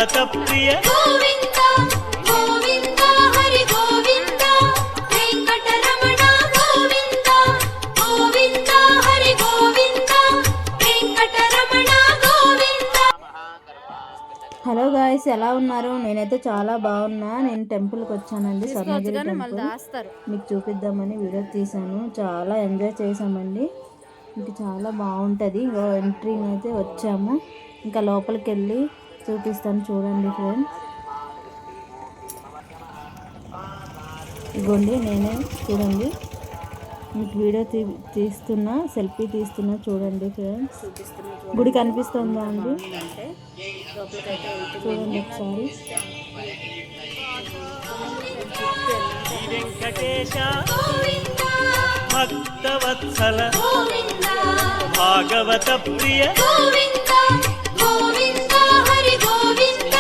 భాగవత ప్రియ Govinda Govinda Hari Govinda Venkataramana Govinda Govinda Hari Govinda Venkataramana Govinda. Hello guys, ఎలా ఉన్నారు? నేనైతే చాలా బాగున్నా. నేను టెంపుల్కి వచ్చానండి, స్వర్ణగిరి టెంపుల్. మీకు చూపిద్దామని వీడియో తీసాను. చాలా ఎంజాయ్ చేసామండి. మీకు చాలా బాగుంటుంది. ఎంట్రీ అయితే వచ్చాము. ఇంకా లోపలికి వెళ్ళి చూపిస్తాను, చూడండి ఫ్రెండ్స్. ఇగోండి నేనే, చూడండి. మీకు వీడియో తీస్తున్నా, సెల్ఫీ తీస్తున్నా, చూడండి ఫ్రెండ్స్. గుడి కనిపిస్తుందా అండి? చూడండి ఒకసారి. వెంకటేశ భక్తవత్సల భాగవత ప్రియ గోవింద గోవింద హరి గోవింద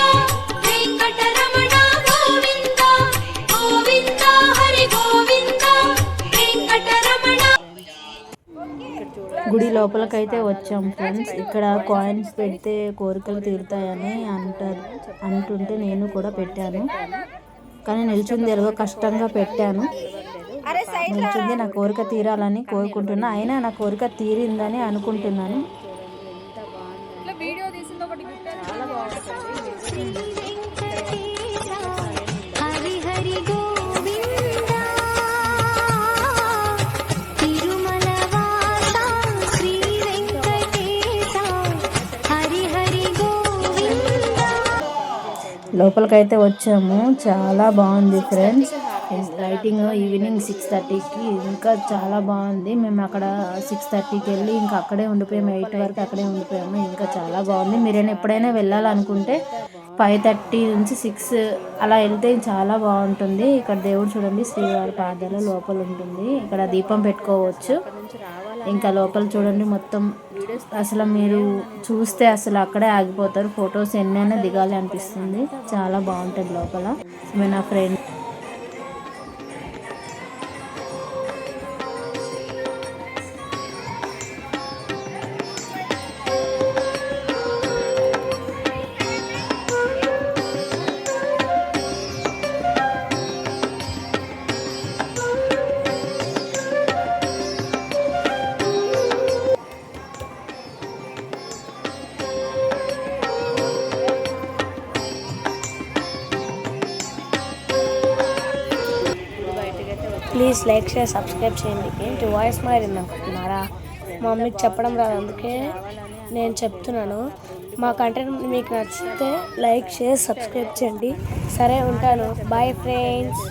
వెంకటరమణ గోవింద గోవింద హరి గోవింద వెంకటరమణ. గుడి లోపలికైతే వచ్చాం ఫ్రెండ్స్. ఇక్కడ కాయిన్స్ పెడితే కోరికలు తీరుతాయని అంటుంటే నేను కూడా పెట్టాను. కానీ నిల్చుంది ఎలాగో కష్టంగా పెట్టాను. నిల్చుంది నా కోరిక తీరాలని కోరుకుంటున్నా. అయినా నా కోరిక తీరిందని అనుకుంటున్నాను. లోపలికైతే వచ్చాము. చాలా బాగుంది ఫ్రెండ్స్. లైటింగ్ ఈవినింగ్ 6:30కి ఇంకా చాలా బాగుంది. మేము అక్కడ 6:30కి వెళ్ళి ఇంకా అక్కడే ఉండిపోయాము. 8 వరకు అక్కడే ఉండిపోయాము. ఇంకా చాలా బాగుంది. మీరైనా ఎప్పుడైనా వెళ్ళాలనుకుంటే 5:30 నుంచి 6 అలా వెళ్తే చాలా బాగుంటుంది. ఇక్కడ దేవుడు చూడండి, శ్రీవారి పాదాల లోపల ఉంటుంది. ఇక్కడ దీపం పెట్టుకోవచ్చు. ఇంకా లోపల చూడండి మొత్తం. అసలు మీరు చూస్తే అసలు అక్కడే ఆగిపోతారు. ఫొటోస్ ఎన్నైనా దిగాలి అనిపిస్తుంది. చాలా బాగుంటుంది లోపల. నా friend please like share subscribe చేయండి. ఏంటి వాయిస్ మారింది అనుకుంటున్నారా? మా మమ్మీకి చెప్పడం రాదు, అందుకే నేను చెప్తున్నాను. మా కంటెంట్ మీకు నచ్చితే లైక్ షేర్ సబ్స్క్రైబ్ చేయండి. సరే, ఉంటాను. Bye friends.